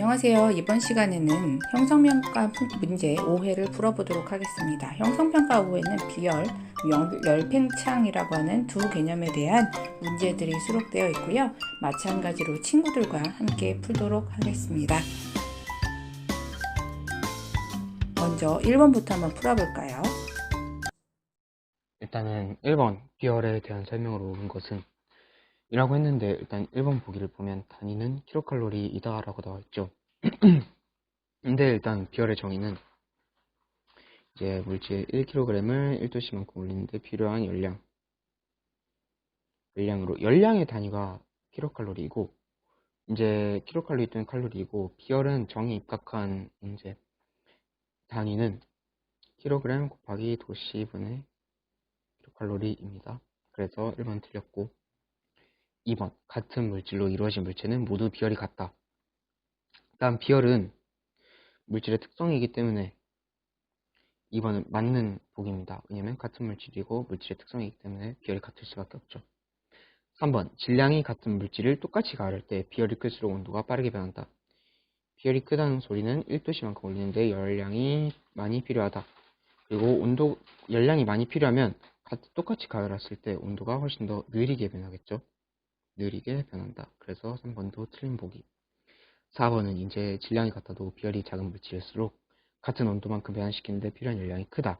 안녕하세요. 이번 시간에는 형성평가 문제 5회를 풀어보도록 하겠습니다. 형성평가 5회는 비열, 열팽창이라고 하는 두 개념에 대한 문제들이 수록되어 있고요. 마찬가지로 친구들과 함께 풀도록 하겠습니다. 먼저 1번부터 한번 풀어볼까요? 일단은 1번 비열에 대한 설명으로 온 것은 이라고 했는데, 일단 1번 보기를 보면 단위는 킬로칼로리이다 라고 나와 있죠. 근데 일단 비열의 정의는 이제 물질 1kg을 1도씨만큼 올리는데 필요한 열량으로, 열량의 단위가 킬로칼로리이고, 이제 킬로칼로리 또는 칼로리이고, 비열은 정의 입각한 이제 단위는 킬로그램 곱하기 도씨분의 킬로칼로리입니다. 그래서 1번 틀렸고, 2번 같은 물질로 이루어진 물체는 모두 비열이 같다. 일단 비열은 물질의 특성이기 때문에 2번은 맞는 보기입니다. 왜냐면 같은 물질이고 물질의 특성이기 때문에 비열이 같을 수밖에 없죠. 3번 질량이 같은 물질을 똑같이 가열할 때 비열이 클수록 온도가 빠르게 변한다. 비열이 크다는 소리는 1도씨만큼 올리는데 열량이 많이 필요하다. 그리고 열량이 많이 필요하면 똑같이 가열했을 때 온도가 훨씬 더 느리게 변하겠죠. 느리게 변한다. 그래서 3번도 틀린 보기. 4번은 이제 질량이 같아도 비열이 작은 물질일수록 같은 온도만큼 변화시키는데 필요한 열량이 크다.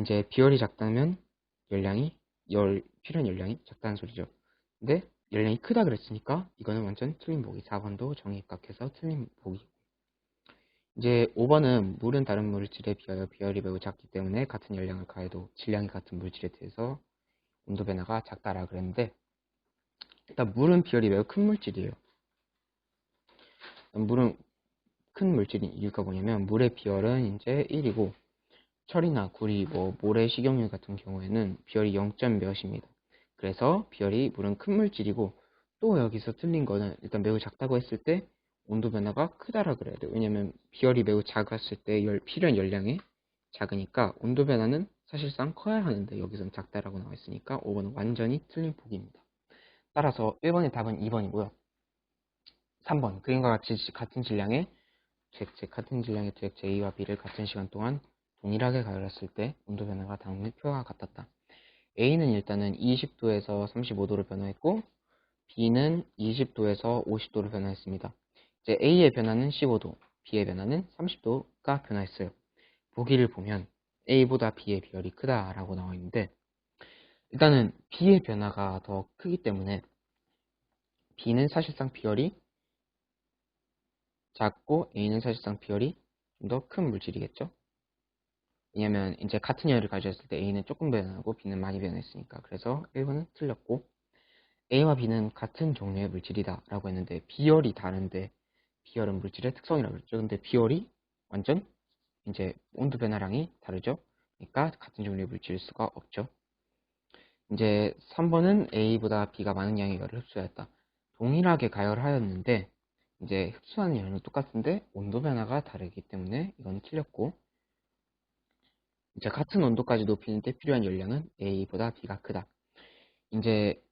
이제 비열이 작다면 필요한 열량이 작다는 소리죠. 근데 열량이 크다 그랬으니까 이거는 완전 틀린 보기. 4번도 정의 입각해서 틀린 보기. 이제 5번은 물은 다른 물질에 비하여 비열이 매우 작기 때문에 같은 열량을 가해도 질량이 같은 물질에 대해서 온도 변화가 작다라 그랬는데, 일단 물은 비열이 매우 큰 물질이에요. 물은 큰 물질인 이유가 뭐냐면 물의 비열은 이제 1이고 철이나 구리, 모래, 식용유 같은 경우에는 비열이 0. 몇입니다. 그래서 물은 큰 물질이고, 또 여기서 틀린 거는 일단 매우 작다고 했을 때 온도 변화가 크다라 그래야 돼요. 왜냐면 비열이 매우 작았을 때 필요한 열량이 작으니까 온도 변화는 사실상 커야 하는데 여기서는 작다라고 나와 있으니까 5번은 완전히 틀린 보기입니다. 따라서 1번의 답은 2번이고요. 3번 그림과 같이 같은 질량의 도액체 A와 B를 같은 시간 동안 동일하게 가열했을 때 온도 변화가 다음의 표와 같았다. A는 일단은 20도에서 35도로 변화했고, B는 20도에서 50도로 변화했습니다. 이제 A의 변화는 15도, B의 변화는 30도가 변화했어요. 보기를 보면 A보다 B의 비열이 크다라고 나와 있는데, 일단은 B의 변화가 더 크기 때문에 B는 사실상 비열이 작고 A는 사실상 비열이 좀 더 큰 물질이겠죠. 왜냐면 이제 같은 열을 가졌을 때 A는 조금 변하고 B는 많이 변했으니까. 그래서 1번은 틀렸고, A와 B는 같은 종류의 물질이다 라고 했는데 비열이 다른데 비열은 물질의 특성이라고 그랬죠. 근데 비열이 완전 이제 온도 변화량이 다르죠. 그러니까 같은 종류의 물질일 수가 없죠. 이제 3번은 A보다 B가 많은 양의 열을 흡수하였다. 동일하게 가열하였는데 이제 흡수하는 열은 똑같은데 온도 변화가 다르기 때문에 이건 틀렸고, 이제 같은 온도까지 높이는데 필요한 열량은 A보다 B가 크다. 이제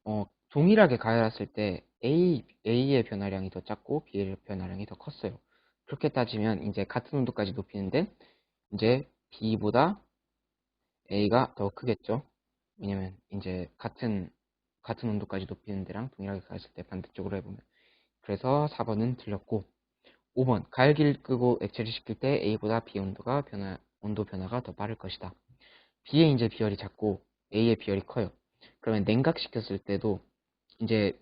동일하게 가열했을 때 A의 변화량이 더 작고 B의 변화량이 더 컸어요. 그렇게 따지면 이제 같은 온도까지 높이는데 이제 B보다 A가 더 크겠죠. 왜냐면 이제 같은 온도까지 높이는 데랑 동일하게 가했을 때 반대쪽으로 해보면. 그래서 4번은 틀렸고, 5번 가열기를 끄고 액체를 식힐 때 A보다 B 온도 변화가 더 빠를 것이다. B의 이제 비열이 작고 A의 비열이 커요. 그러면 냉각시켰을 때도 이제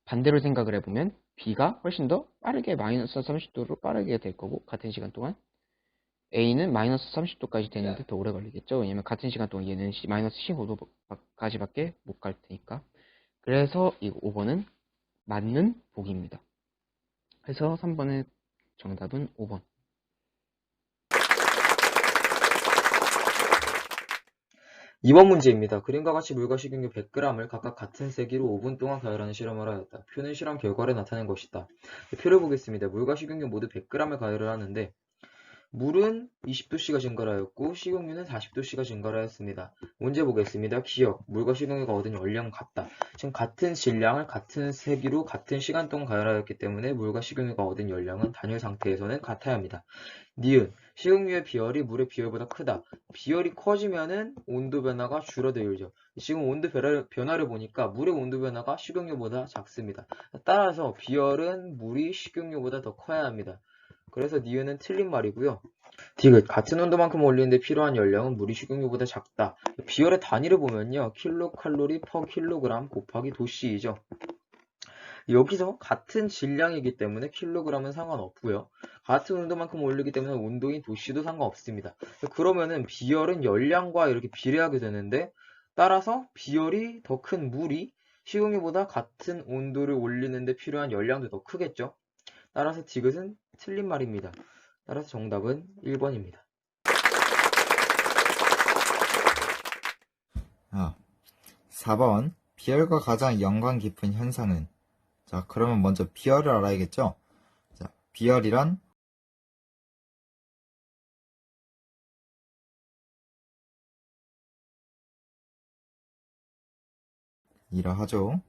반대로 생각을 해보면 B가 훨씬 더 빠르게 마이너스 30도로 빠르게 될 거고, 같은 시간 동안 A는 마이너스 30도까지 되는데 더 오래 걸리겠죠. 왜냐면 같은 시간 동안 얘는 마이너스 15도까지밖에 못 갈 테니까. 그래서 이 5번은 맞는 보기입니다. 그래서 3번의 정답은 5번. 2번 문제입니다. 그림과 같이 물과 식용유 100g을 각각 같은 세기로 5분 동안 가열하는 실험을 하였다. 표는 실험 결과를 나타낸 것이다. 표를 보겠습니다. 물과 식용유 모두 100g을 가열을 하는데 물은 20도씨가 증가하였고 식용유는 40도씨가 증가하였습니다. 문제 보겠습니다. 기억, 물과 식용유가 얻은 열량은 같다. 지금 같은 질량을 같은 세기로 같은 시간 동안 가열하였기 때문에 물과 식용유가 얻은 열량은 단열 상태에서는 같아야 합니다. 니은, 식용유의 비열이 물의 비열보다 크다. 비열이 커지면은 온도 변화가 줄어들죠. 지금 온도 변화를 보니까 물의 온도 변화가 식용유보다 작습니다. 따라서 비열은 물이 식용유보다 더 커야 합니다. 그래서 니은은 틀린 말이고요. 디귿, 같은 온도만큼 올리는데 필요한 열량은 물이 식용유보다 작다. 비열의 단위를 보면요. 킬로칼로리 퍼 킬로그램 곱하기 도씨이죠. 여기서 같은 질량이기 때문에 킬로그램은 상관없고요. 같은 온도만큼 올리기 때문에 온도인 도씨도 상관없습니다. 그러면은 비열은 열량과 이렇게 비례하게 되는데 따라서 비열이 더 큰 물이 식용유보다 같은 온도를 올리는데 필요한 열량도 더 크겠죠. 따라서 디귿은 틀린 말입니다. 따라서 정답은 1번입니다. 4번. 비열과 가장 연관 깊은 현상은? 자, 그러면 먼저 비열을 알아야겠죠? 자, 비열이란 이러하죠.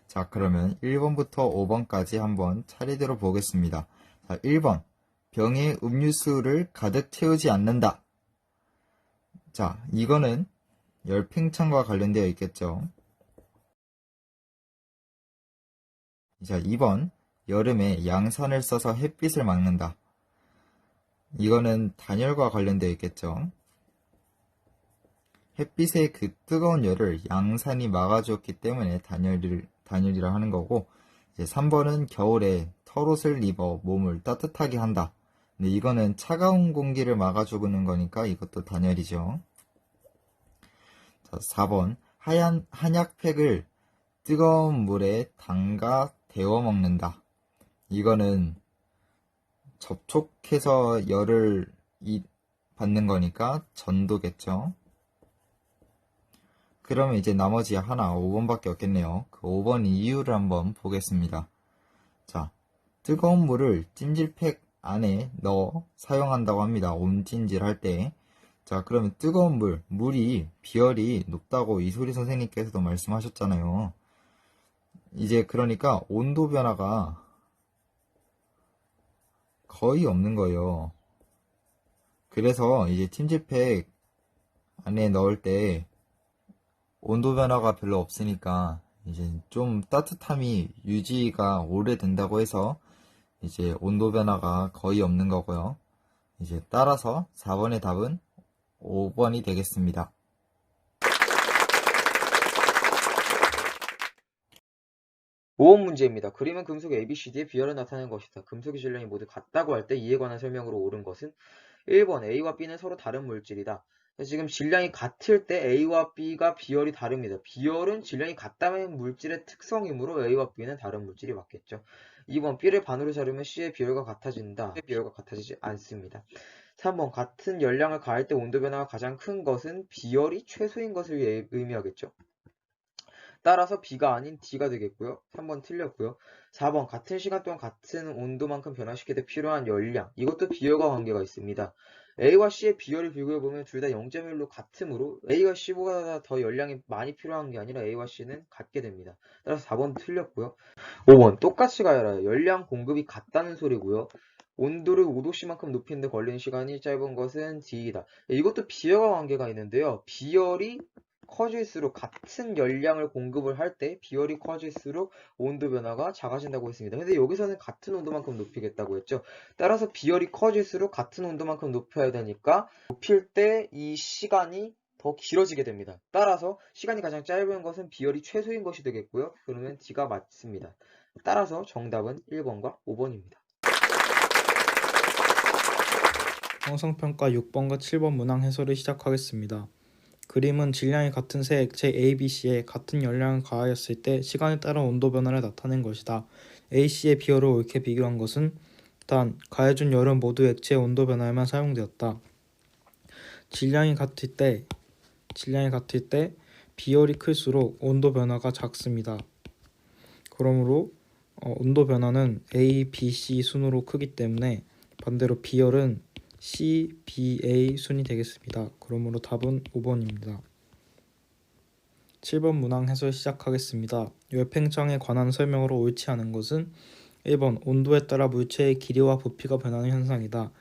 자, 그러면 1번부터 5번까지 한번 차례대로 보겠습니다. 자, 1번. 병에 음료수를 가득 채우지 않는다. 자, 이거는 열팽창과 관련되어 있겠죠. 자, 2번. 여름에 양산을 써서 햇빛을 막는다. 이거는 단열과 관련되어 있겠죠. 햇빛의 그 뜨거운 열을 양산이 막아주었기 때문에 단열이라 하는 거고, 이제 3번은 겨울에 털옷을 입어 몸을 따뜻하게 한다. 근데 이거는 차가운 공기를 막아주는 거니까 이것도 단열이죠. 자, 4번. 한약팩을 뜨거운 물에 담가 데워 먹는다. 이거는 접촉해서 열을 받는 거니까 전도겠죠. 그러면 이제 나머지 하나 5번밖에 없겠네요. 그 5번 이유를 한번 보겠습니다. 자, 뜨거운 물을 찜질팩 안에 넣어 사용한다고 합니다. 온찜질 할 때. 자, 그러면 뜨거운 물이 비열이 높다고 이소리 선생님께서도 말씀하셨잖아요. 이제 그러니까 온도 변화가 거의 없는 거예요. 그래서 이제 찜질팩 안에 넣을 때 온도 변화가 별로 없으니까 이제 좀 따뜻함이 유지가 오래된다고 해서 이제 온도 변화가 거의 없는 거고요. 이제 따라서 4번의 답은 5번이 되겠습니다. 5번 문제입니다. 그림은 금속 ABCD의 비열을 나타내는 것이다. 금속의 질량이 모두 같다고 할 때 이에 관한 설명으로 옳은 것은 1번 A와 B는 서로 다른 물질이다. 지금 질량이 같을 때 A와 B가 비열이 다릅니다. 비열은 질량이 같다는 물질의 특성이므로 A와 B는 다른 물질이 맞겠죠. 2번 B를 반으로 자르면 C의 비열과 같아진다. C의 비열과 같아지지 않습니다. 3번 같은 열량을 가할 때 온도 변화가 가장 큰 것은 비열이 최소인 것을 의미하겠죠. 따라서 B가 아닌 D가 되겠고요. 3번 틀렸고요. 4번 같은 시간 동안 같은 온도만큼 변화시킬 때 필요한 열량. 이것도 비열과 관계가 있습니다. A와 C의 비열을 비교해보면 둘 다 0.1로 같으므로 A와 C보다 더 열량이 많이 필요한 게 아니라 A와 C는 같게 됩니다. 따라서 4번 틀렸고요. 5번 똑같이 가열하여 열량 공급이 같다는 소리고요. 온도를 5도씨만큼 높이는데 걸리는 시간이 짧은 것은 D이다. 이것도 비열과 관계가 있는데요. 비열이 커질수록 같은 열량을 공급을 할 때 비열이 커질수록 온도 변화가 작아진다고 했습니다. 근데 여기서는 같은 온도만큼 높이겠다고 했죠. 따라서 비열이 커질수록 같은 온도만큼 높여야 되니까 높일 때 이 시간이 더 길어지게 됩니다. 따라서 시간이 가장 짧은 것은 비열이 최소인 것이 되겠고요. 그러면 D가 맞습니다. 따라서 정답은 1번과 5번입니다. 형성평가 6번과 7번 문항 해설을 시작하겠습니다. 그림은 질량이 같은 세 액체 ABC에 같은 열량을 가하였을 때 시간에 따른 온도 변화를 나타낸 것이다. AC의 비열을 옳게 비교한 것은 단 가해준 열은 모두 액체의 온도 변화에만 사용되었다. 질량이 같을 때 비열이 클수록 온도 변화가 작습니다. 그러므로 온도 변화는 A, B, C 순으로 크기 때문에 반대로 비열은 C, B, A 순이 되겠습니다. 그러므로 답은 5번입니다. 7번 문항 해설 시작하겠습니다. 열팽창에 관한 설명으로 옳지 않은 것은 1번 온도에 따라 물체의 길이와 부피가 변하는 현상이다.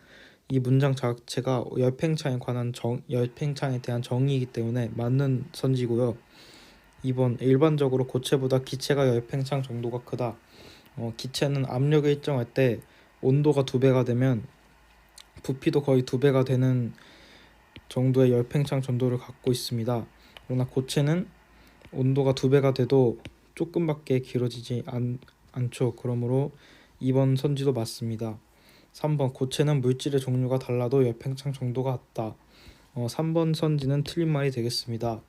이 문장 자체가 열팽창에 대한 정의이기 때문에 맞는 선지고요. 2번 일반적으로 고체보다 기체가 열팽창 정도가 크다. 기체는 압력을 일정할 때 온도가 2배가 되면 부피도 거의 2배가 되는 정도의 열팽창 정도를 갖고 있습니다. 그러나 고체는 온도가 2배가 돼도 조금밖에 길어지지 않죠. 그러므로 2번 선지도 맞습니다. 3번 고체는 물질의 종류가 달라도 열팽창 정도가 같다. 3번 선지는 틀린 말이 되겠습니다.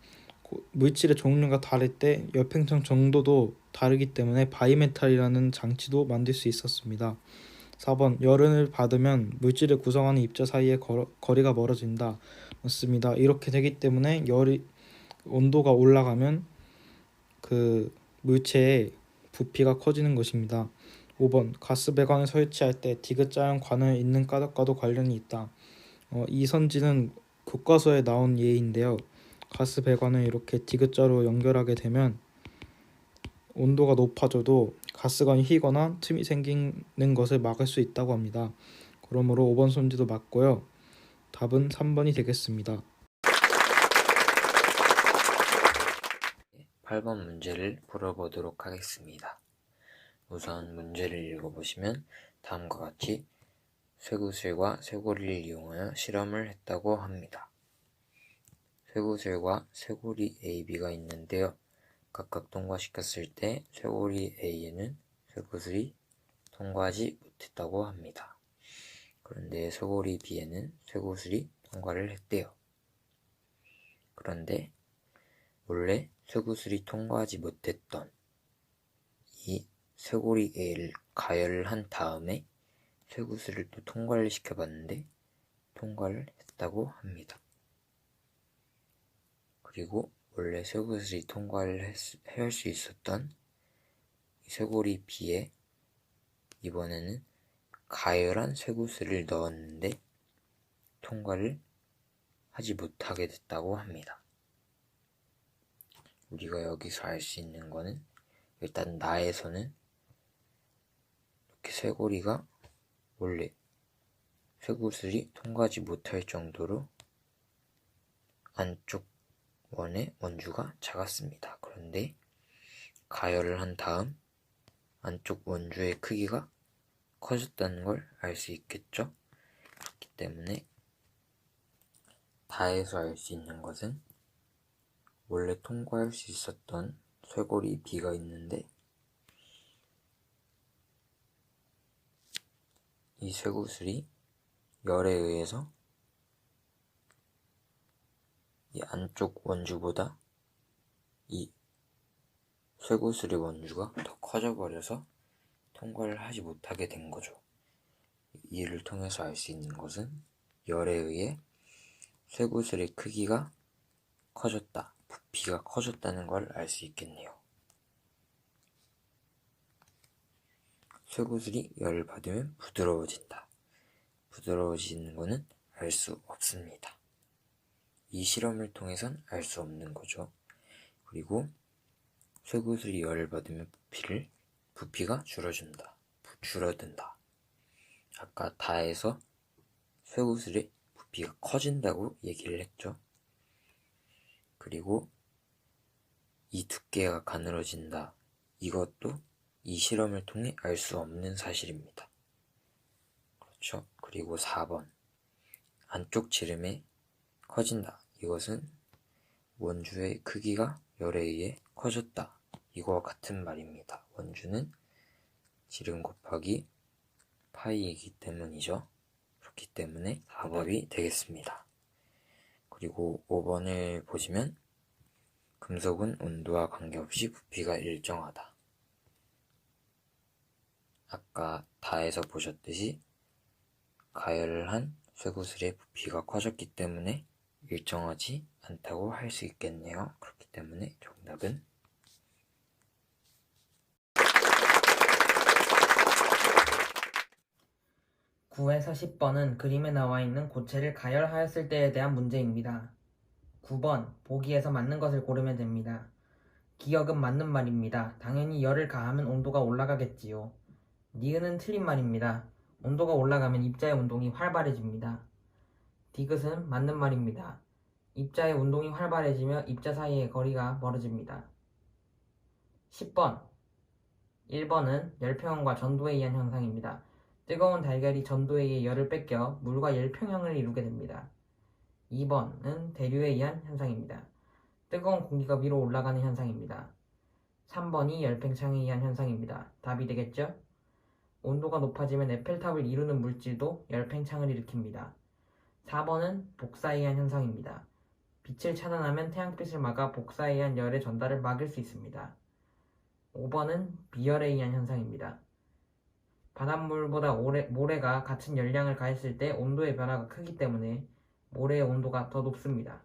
물질의 종류가 다를 때 열팽창 정도도 다르기 때문에 바이메탈이라는 장치도 만들 수 있었습니다. 4번 열을 받으면 물질을 구성하는 입자 사이의 거리가 멀어진다. 맞습니다. 이렇게 되기 때문에 온도가 올라가면 그 물체의 부피가 커지는 것입니다. 5번 가스 배관을 설치할 때 디귿자형 관을 잇는 가닥과도 관련이 있다. 이 선지는 교과서에 나온 예인데요. 가스 배관을 이렇게 디귿자로 연결하게 되면 온도가 높아져도 가스관이 휘거나 틈이 생기는 것을 막을 수 있다고 합니다. 그러므로 5번 선지도 맞고요. 답은 3번이 되겠습니다. 8번 문제를 풀어보도록 하겠습니다. 우선 문제를 읽어보시면 다음과 같이 쇠구슬과 쇠고리를 이용하여 실험을 했다고 합니다. 쇠구슬과 쇠고리 AB가 있는데요. 각각 통과시켰을 때 쇠고리 A에는 쇠구슬이 통과하지 못했다고 합니다. 그런데 쇠고리 B에는 쇠구슬이 통과를 했대요. 그런데 원래 쇠구슬이 통과하지 못했던 이 쇠고리 A를 가열한 다음에 쇠구슬을 또 통과를 시켜봤는데 통과를 했다고 합니다. 그리고 원래 쇠구슬이 통과를 할 수 있었던 이 쇠고리 B에 이번에는 가열한 쇠구슬을 넣었는데 통과를 하지 못하게 됐다고 합니다. 우리가 여기서 알 수 있는 거는 일단 나에서는 이렇게 쇠고리가 원래 쇠구슬이 통과하지 못할 정도로 안쪽 원의 원주가 작았습니다. 그런데 가열을 한 다음 안쪽 원주의 크기가 커졌다는 걸 알 수 있겠죠? 그렇기 때문에 다에서 알 수 있는 것은 원래 통과할 수 있었던 쇠고리 B가 있는데 이 쇠구슬이 열에 의해서 이 안쪽 원주보다 이 쇠구슬의 원주가 더 커져버려서 통과를 하지 못하게 된 거죠. 이를 통해서 알 수 있는 것은 열에 의해 쇠구슬의 크기가 커졌다, 부피가 커졌다는 걸 알 수 있겠네요. 쇠구슬이 열을 받으면 부드러워진다. 부드러워지는 것은 알 수 없습니다. 이 실험을 통해선 알 수 없는 거죠. 그리고 쇠구슬이 열을 받으면 부피가 줄어든다. 아까 다에서 쇠구슬의 부피가 커진다고 얘기를 했죠. 그리고 이 두께가 가늘어진다. 이것도 이 실험을 통해 알 수 없는 사실입니다. 그렇죠. 그리고 4번 안쪽 지름이 커진다. 이것은 원주의 크기가 열에 의해 커졌다. 이거와 같은 말입니다. 원주는 지름 곱하기 파이이기 때문이죠. 그렇기 때문에 4번이 되겠습니다. 그리고 5번을 보시면 금속은 온도와 관계없이 부피가 일정하다. 아까 다에서 보셨듯이 가열을 한 쇠구슬의 부피가 커졌기 때문에 일정하지 않다고 할 수 있겠네요. 그렇기 때문에 정답은 9에서 10번은 그림에 나와 있는 고체를 가열하였을 때에 대한 문제입니다. 9번, 보기에서 맞는 것을 고르면 됩니다. 기억은 맞는 말입니다. 당연히 열을 가하면 온도가 올라가겠지요. 니은은 틀린 말입니다. 온도가 올라가면 입자의 운동이 활발해집니다. 디귿은 맞는 말입니다. 입자의 운동이 활발해지며 입자 사이의 거리가 멀어집니다. 10번 1번은 열평형과 전도에 의한 현상입니다. 뜨거운 달걀이 전도에 의해 열을 뺏겨 물과 열평형을 이루게 됩니다. 2번은 대류에 의한 현상입니다. 뜨거운 공기가 위로 올라가는 현상입니다. 3번이 열팽창에 의한 현상입니다. 답이 되겠죠? 온도가 높아지면 에펠탑을 이루는 물질도 열팽창을 일으킵니다. 4번은 복사에 의한 현상입니다. 빛을 차단하면 태양빛을 막아 복사에 의한 열의 전달을 막을 수 있습니다. 5번은 비열에 의한 현상입니다. 바닷물보다 모래가 같은 열량을 가했을 때 온도의 변화가 크기 때문에 모래의 온도가 더 높습니다.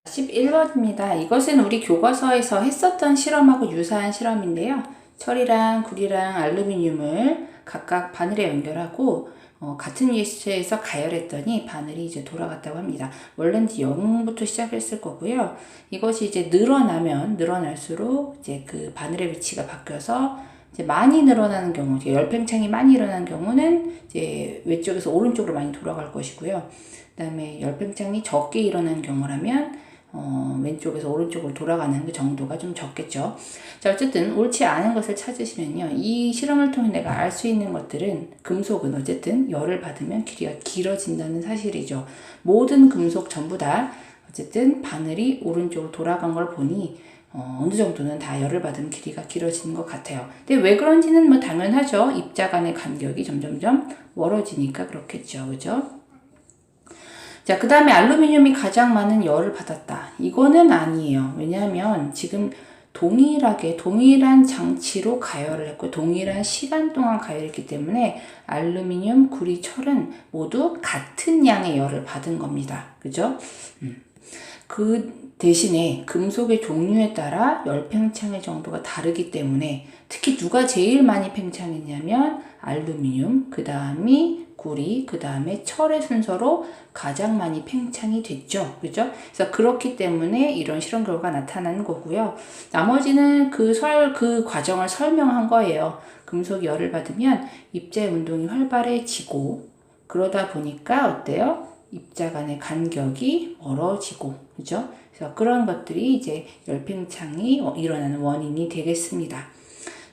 11번입니다. 이것은 우리 교과서에서 했었던 실험하고 유사한 실험인데요. 철이랑 구리랑 알루미늄을 각각 바늘에 연결하고 같은 예수체에서 가열했더니 바늘이 이제 돌아갔다고 합니다. 원래는 0부터 시작했을 거고요. 이것이 이제 늘어나면 늘어날수록 이제 그 바늘의 위치가 바뀌어서 이제 많이 늘어나는 경우, 이제 열팽창이 많이 일어나는 경우는 이제 왼쪽에서 오른쪽으로 많이 돌아갈 것이고요. 그다음에 열팽창이 적게 일어나는 경우라면 왼쪽에서 오른쪽으로 돌아가는 그 정도가 좀 적겠죠. 자, 어쨌든 옳지 않은 것을 찾으시면요. 이 실험을 통해 내가 알 수 있는 것들은 금속은 어쨌든 열을 받으면 길이가 길어진다는 사실이죠. 모든 금속 전부 다 어쨌든 바늘이 오른쪽으로 돌아간 걸 보니 어느 정도는 다 열을 받으면 길이가 길어지는 것 같아요. 근데 왜 그런지는 뭐 당연하죠. 입자 간의 간격이 점점점 멀어지니까 그렇겠죠. 그죠? 자, 그 다음에 알루미늄이 가장 많은 열을 받았다. 이거는 아니에요. 왜냐하면 지금 동일한 장치로 가열을 했고 동일한 시간 동안 가열했기 때문에 알루미늄, 구리, 철은 모두 같은 양의 열을 받은 겁니다. 그죠? 그 대신에 금속의 종류에 따라 열 팽창의 정도가 다르기 때문에 특히 누가 제일 많이 팽창했냐면 알루미늄, 그 다음이 구리, 그 다음에 철의 순서로 가장 많이 팽창이 됐죠. 그죠? 그래서 그렇기 때문에 이런 실험 결과가 나타나는 거고요. 나머지는 그 과정을 설명한 거예요. 금속이 열을 받으면 입자의 운동이 활발해지고 그러다 보니까 어때요? 입자 간의 간격이 멀어지고, 그죠? 그래서 그런 것들이 이제 열팽창이 일어나는 원인이 되겠습니다.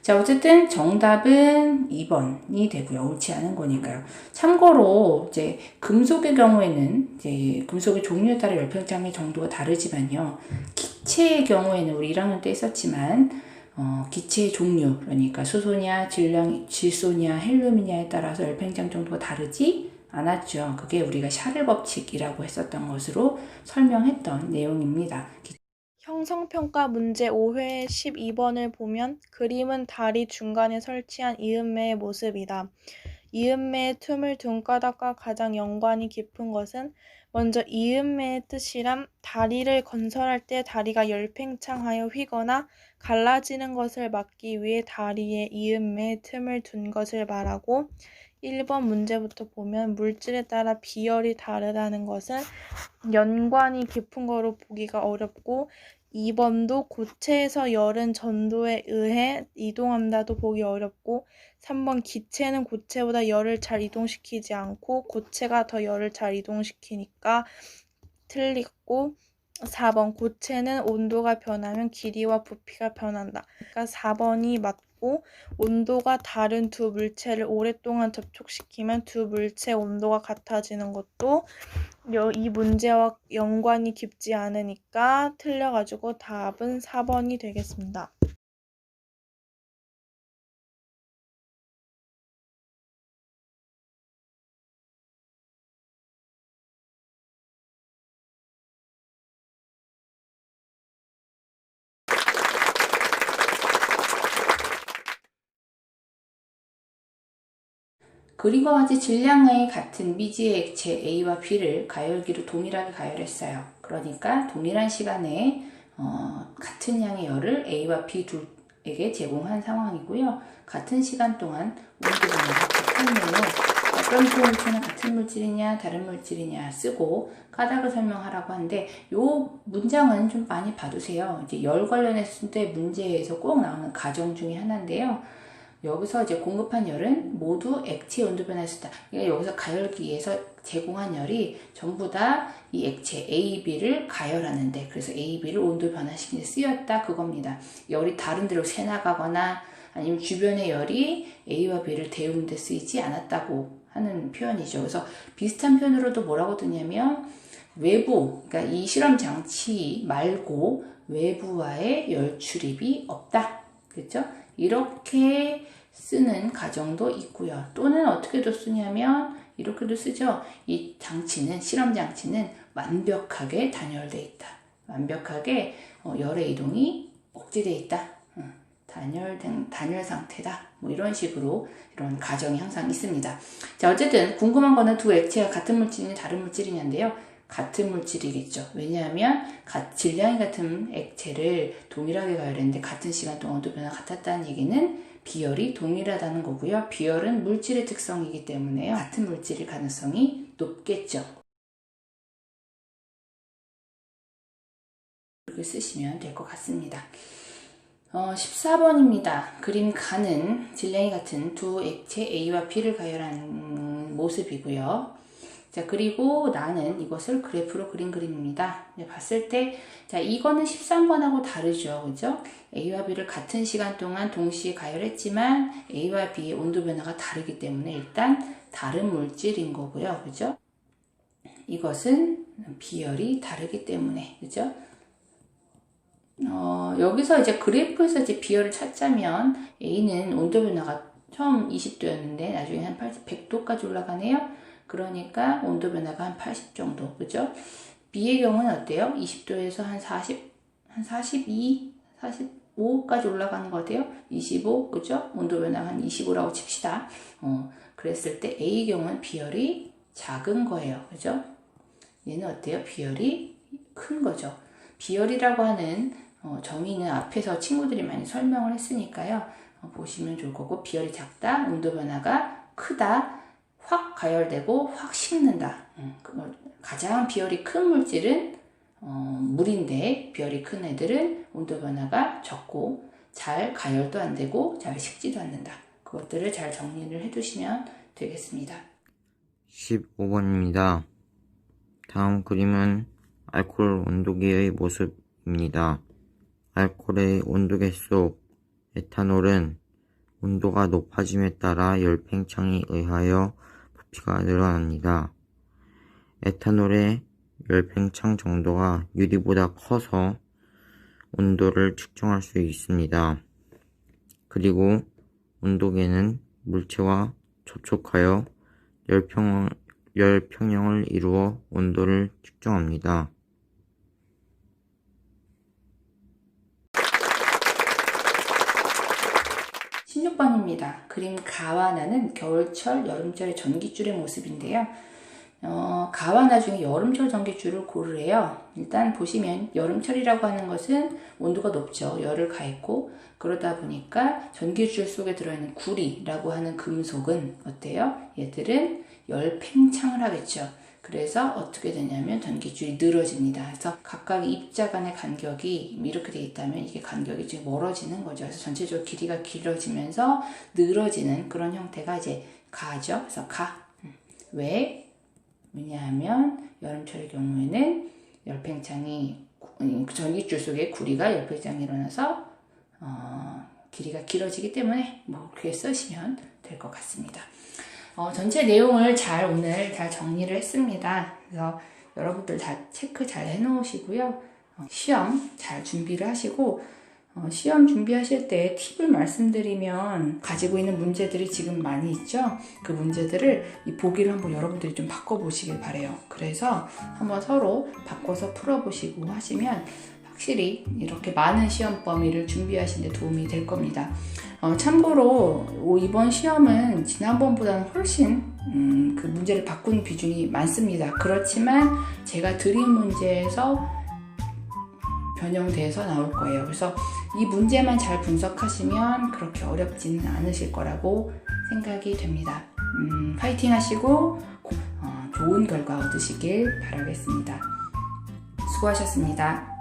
자, 어쨌든 정답은 2번이 되고요. 옳지 않은 거니까요. 참고로 이제 금속의 경우에는 이제 금속의 종류에 따라 열팽창의 정도가 다르지만요. 기체의 경우에는 우리 1학년 때 했었지만 기체의 종류, 그러니까 수소냐, 질소냐, 헬륨이냐에 따라서 열팽창 정도가 다르지 않았죠. 그게 우리가 샤를 법칙이라고 했었던 것으로 설명했던 내용입니다. 형성평가 문제 5회 12번을 보면 그림은 다리 중간에 설치한 이음매의 모습이다. 이음매의 틈을 둔 까닭과 가장 연관이 깊은 것은 먼저 이음매의 뜻이란 다리를 건설할 때 다리가 열팽창하여 휘거나 갈라지는 것을 막기 위해 다리에 이음매의 틈을 둔 것을 말하고 1번 문제부터 보면 물질에 따라 비열이 다르다는 것은 연관이 깊은 거로 보기가 어렵고 2번도 고체에서 열은 전도에 의해 이동한다도 보기 어렵고 3번 기체는 고체보다 열을 잘 이동시키지 않고 고체가 더 열을 잘 이동시키니까 틀리고 4번 고체는 온도가 변하면 길이와 부피가 변한다. 그러니까 4번이 맞고 온도가 다른 두 물체를 오랫동안 접촉시키면 두 물체 온도가 같아지는 것도 이 문제와 연관이 깊지 않으니까 틀려가지고 답은 4번이 되겠습니다. 그림과 같이 질량의 같은 미지의 액체 A와 B를 가열기로 동일하게 가열했어요. 그러니까 동일한 시간에 같은 양의 열을 A와 B 에게 제공한 상황이고요. 같은 시간 동안 온도 변화가 같았네요. 그럼 그 물체는 같은 물질이냐 다른 물질이냐 쓰고 까닭을 설명하라고 하는데 이 문장은 좀 많이 봐두세요. 이제 열 관련했을 때 문제에서 꼭 나오는 가정 중에 하나인데요. 여기서 이제 공급한 열은 모두 액체 온도 변화를 쓰다. 그러니까 여기서 가열기에서 제공한 열이 전부 다 이 액체 A, B를 가열하는데 그래서 A, B를 온도 변화시키는 데 쓰였다 그겁니다. 열이 다른 데로 새나가거나 아니면 주변의 열이 A와 B를 데우는 데 쓰이지 않았다고 하는 표현이죠. 그래서 비슷한 표현으로도 뭐라고 뜨냐면 외부, 그러니까 이 실험 장치 말고 외부와의 열 출입이 없다. 그렇죠? 이렇게 쓰는 가정도 있고요. 또는 어떻게도 쓰냐면 이렇게도 쓰죠. 이 장치는 실험 장치는 완벽하게 단열되어 있다. 완벽하게 열의 이동이 억제되어 있다. 단열 상태다. 뭐 이런 식으로 이런 가정이 항상 있습니다. 자, 어쨌든 궁금한 거는 두 액체가 같은 물질이냐 다른 물질이냐인데요. 같은 물질이겠죠. 왜냐하면 질량이 같은 액체를 동일하게 가열했는데 같은 시간 동안 온도 변화가 같았다는 얘기는 비열이 동일하다는 거고요. 비열은 물질의 특성이기 때문에 같은 물질일 가능성이 높겠죠. 이렇게 쓰시면 될 것 같습니다. 14번입니다. 그림 가는 질량이 같은 두 액체 A와 B를 가열한 모습이고요. 자, 그리고 나는 이것을 그래프로 그린 그림입니다. 봤을 때, 자, 이거는 13번하고 다르죠. 그죠? A와 B를 같은 시간 동안 동시에 가열했지만 A와 B의 온도 변화가 다르기 때문에 일단 다른 물질인 거고요. 그죠? 이것은 비열이 다르기 때문에, 그죠? 여기서 이제 그래프에서 이제 비열을 찾자면 A는 온도 변화가 처음 20도였는데 나중에 한 100도까지 올라가네요. 그러니까 온도 변화가 한 80 정도, 그죠? B의 경우는 어때요? 20도에서 한 42, 45까지 올라가는 거 같아요. 25, 그죠? 온도 변화가 한 25라고 칩시다. 그랬을 때 A의 경우는 비열이 작은 거예요, 그죠? 얘는 어때요? 비열이 큰 거죠. 비열이라고 하는 정의는 앞에서 친구들이 많이 설명을 했으니까요. 보시면 좋을 거고, 비열이 작다, 온도 변화가 크다, 확 가열되고 확 식는다. 가장 비열이 큰 물질은 물인데 비열이 큰 애들은 온도 변화가 적고 잘 가열도 안 되고 잘 식지도 않는다. 그것들을 잘 정리를 해두시면 되겠습니다. 15번입니다. 다음 그림은 알코올 온도계의 모습입니다. 알코올의 온도계 속 에탄올은 온도가 높아짐에 따라 열팽창에 의하여 부피가 늘어납니다. 에탄올의 열팽창 정도가 유리보다 커서 온도를 측정할 수 있습니다. 그리고 온도계는 물체와 접촉하여 열평형을 이루어 온도를 측정합니다. 16번입니다. 그림 가와 나는 겨울철, 여름철의 전기줄의 모습인데요. 가와 나 중에 여름철 전기줄을 고르래요. 일단 보시면 여름철이라고 하는 것은 온도가 높죠. 열을 가했고 그러다 보니까 전기줄 속에 들어있는 구리라고 하는 금속은 어때요? 얘들은 열 팽창을 하겠죠. 그래서 어떻게 되냐면 전기줄이 늘어집니다. 그래서 각각 입자 간의 간격이 이렇게 되어 있다면 이게 간격이 좀 멀어지는 거죠. 그래서 전체적으로 길이가 길어지면서 늘어지는 그런 형태가 이제 가죠. 그래서 가. 왜? 왜냐하면 여름철의 경우에는 열팽창이 전기줄 속에 구리가 열팽창이 일어나서 길이가 길어지기 때문에 뭐 그렇게 쓰시면 될 것 같습니다. 전체 내용을 오늘 잘 정리를 했습니다. 그래서 여러분들 다 체크 잘 해놓으시고요. 시험 잘 준비를 하시고 시험 준비하실 때 팁을 말씀드리면 가지고 있는 문제들이 지금 많이 있죠. 그 문제들을 이 보기를 한번 여러분들이 좀 바꿔보시길 바래요. 그래서 한번 서로 바꿔서 풀어보시고 하시면 확실히 이렇게 많은 시험 범위를 준비하시는 데 도움이 될 겁니다. 참고로 이번 시험은 지난번보다는 훨씬 그 문제를 바꾼 비중이 많습니다. 그렇지만 제가 드린 문제에서 변형돼서 나올 거예요. 그래서 이 문제만 잘 분석하시면 그렇게 어렵지는 않으실 거라고 생각이 됩니다. 파이팅 하시고 좋은 결과 얻으시길 바라겠습니다. 수고하셨습니다.